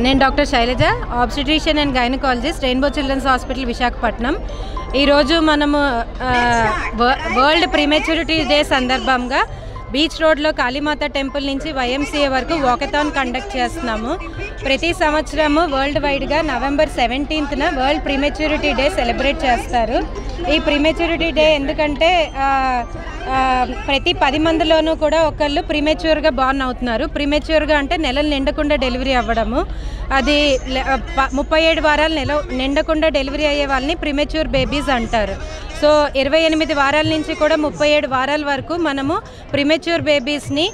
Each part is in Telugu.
నేను doctor Shailaja, obstetrician and gynaecologist, rainbow children's hospital Visakhapatnam. ఈరోజు మనము వరల్డ్ ప్రీమెచ్యూరిటీ డే సందర్భంగా బీచ్ రోడ్లో కాళీమాత టెంపుల్ నుంచి వైఎంసీఏ వరకు వాకథాన్ కండక్ట్ చేస్తున్నాము. ప్రతి సంవత్సరము వరల్డ్ వైడ్గా November 17th world prematurity day celebrate చేస్తారు. ఈ ప్రీమెచ్యూరిటీ డే ఎందుకంటే ప్రతి 10 మందిలోనూ కూడా ఒకళ్ళు ప్రీమెచ్యూర్గా బార్న్ అవుతున్నారు. ప్రీమెచ్యూర్గా అంటే నెలలు నిండకుండా డెలివరీ అవ్వడము. అది 37 వారాలు నిండకుండా డెలివరీ అయ్యే వాళ్ళని ప్రీమెచ్యూర్ బేబీస్ అంటారు. సో 28 వారాల నుంచి కూడా 37 వారాల వరకు మనము ప్రీమెచ్యూర్ బేబీస్ని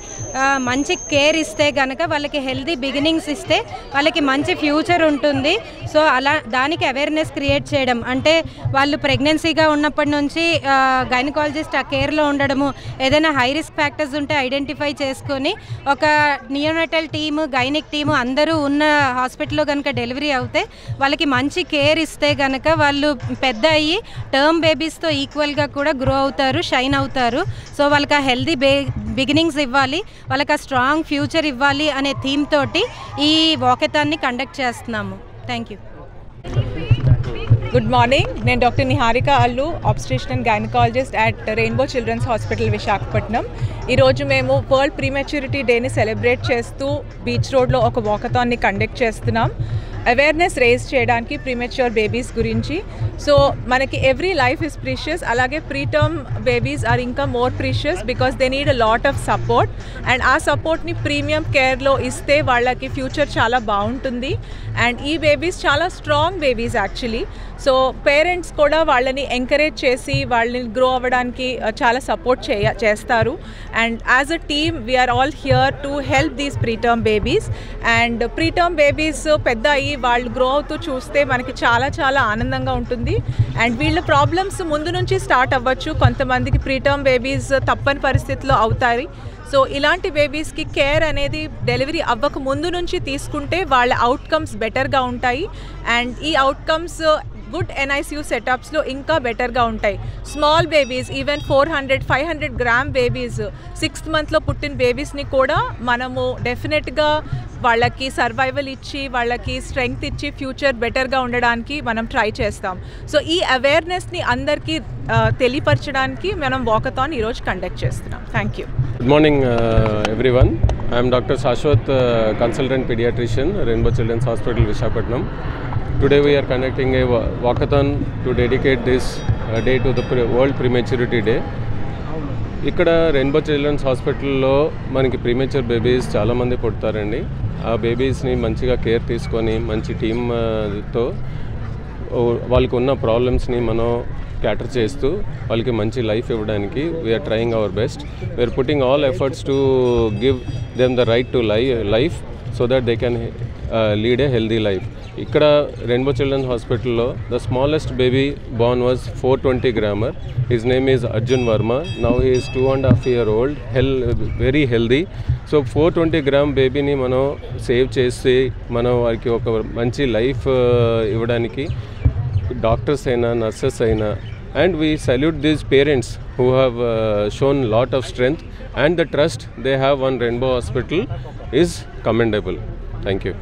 మంచి కేర్ ఇస్తే కనుక వాళ్ళకి హెల్దీ బిగినింగ్స్ ఇస్తే వాళ్ళకి మంచి ఫ్యూచర్ ఉంటుంది. సో అలా దానికి అవేర్నెస్ క్రియేట్ చేయడం అంటే వాళ్ళు ప్రెగ్నెన్సీగా ఉన్నప్పటి నుంచి గైనకాలజిస్ట్ ఆ కేర్లో ఉండడము, ఏదైనా హై రిస్క్ ఫ్యాక్టర్స్ ఉంటే ఐడెంటిఫై చేసుకొని ఒక నియోనటల్ టీము, గైనిక్ టీము అందరూ ఉన్న హాస్పిటల్లో కనుక డెలివరీ అవుతే వాళ్ళకి మంచి కేర్ ఇస్తే కనుక వాళ్ళు పెద్ద అయ్యి టర్మ్ బేబీస్తో ఈక్వల్గా కూడా గ్రో అవుతారు, షైన్ అవుతారు. సో వాళ్ళకి ఆ హెల్దీ బిగినింగ్స్ ఇవ్వాలి, వాళ్ళకి ఆ స్ట్రాంగ్ ఫ్యూచర్ ఇవ్వాలి అనే థీమ్ తోటి ఈ వాకథాన్ని కండక్ట్ చేస్తున్నాము. Thank you. Good morning. నేను doctor Niharika Allu, obstetrician and gynaecologist at rainbow children's hospital Visakhapatnam. ఈరోజు మేము వరల్డ్ ప్రీమెచ్యూరిటీ డేని సెలబ్రేట్ చేస్తూ బీచ్ రోడ్లో ఒక వాకథాన్ని కండక్ట్ చేస్తున్నాం. అవేర్నెస్ రేజ్ చేయడానికి ప్రీమెచ్యూర్ బేబీస్ గురించి. సో మనకి ఎవ్రీ లైఫ్ ఇస్ ప్రీషియస్, అలాగే ప్రీటర్మ్ బేబీస్ ఆర్ ఇంకా more precious because they need a lot of support. And ఆ సపోర్ట్ని ప్రీమియం కేర్లో ఇస్తే వాళ్ళకి ఫ్యూచర్ చాలా బాగుంటుంది. అండ్ ఈ బేబీస్ చాలా strong babies actually. So parents కూడా వాళ్ళని ఎంకరేజ్ చేసి వాళ్ళని గ్రో అవ్వడానికి చాలా సపోర్ట్ చేస్తారు. And as a team we are all here to help these preterm babies. And preterm babies పెద్ద అయ్యి వాళ్ళు గ్రో అవుతూ చూస్తే మనకి చాలా చాలా ఆనందంగా ఉంటుంది. అండ్ వీళ్ళ ప్రాబ్లమ్స్ ముందు నుంచి స్టార్ట్ అవ్వచ్చు. కొంతమందికి ప్రీటర్మ్ బేబీస్ తప్పని పరిస్థితిలో అవుతాయి. సో ఇలాంటి బేబీస్కి కేర్ అనేది డెలివరీ అవ్వక ముందు నుంచి తీసుకుంటే వాళ్ళ అవుట్కమ్స్ బెటర్గా ఉంటాయి. అండ్ ఈ అవుట్కమ్స్ గుడ్ NICU సెటప్స్లో ఇంకా బెటర్గా ఉంటాయి. Small babies even 400-500 gram babies 6th monthలో పుట్టిన బేబీస్ని కూడా మనము డెఫినెట్గా వాళ్ళకి సర్వైవల్ ఇచ్చి వాళ్ళకి స్ట్రెంగ్త్ ఇచ్చి ఫ్యూచర్ బెటర్గా ఉండడానికి మనం ట్రై చేస్తాం. సో ఈ అవేర్నెస్ని అందరికీ తెలియపరచడానికి మనం వాకథాన్ ఈరోజు కండక్ట్ చేస్తున్నాం. Thank you. Good morning everyone. I am Dr. Shashwat, consultant pediatrician, Rainbow Children's Hospital, Visakhapatnam. Today we are conducting a walkathon to dedicate this day to the World Prematurity Day. ఇక్కడ రెయిన్బో చిల్డ్రన్స్ హాస్పిటల్లో మనకి ప్రీమెచ్యూర్ బేబీస్ చాలామంది పుడతారండి. ఆ బేబీస్ని మంచిగా కేర్ తీసుకొని మంచి టీమ్తో వాళ్ళకు ఉన్న ప్రాబ్లమ్స్ని మనం క్యాటర్ చేస్తూ వాళ్ళకి మంచి లైఫ్ ఇవ్వడానికి we are trying our best. We are putting all efforts to give them the right to life so that they can lead a healthy life. ఇక్కడ రెయిన్బో చిల్డ్రన్స్ హాస్పిటల్లో the smallest baby born was 420 grams. His name is Arjun Varma. Now he is 2.5 years old, very healthy. So 420 grams బేబీని మనం సేవ్ చేసి మనం వారికి ఒక మంచి లైఫ్ ఇవ్వడానికి డాక్టర్స్ అయినా నర్సెస్ అయినా, and we salute these parents who have shown lot of strength, and the trust they have on Rainbow Hospital is commendable. Thank you.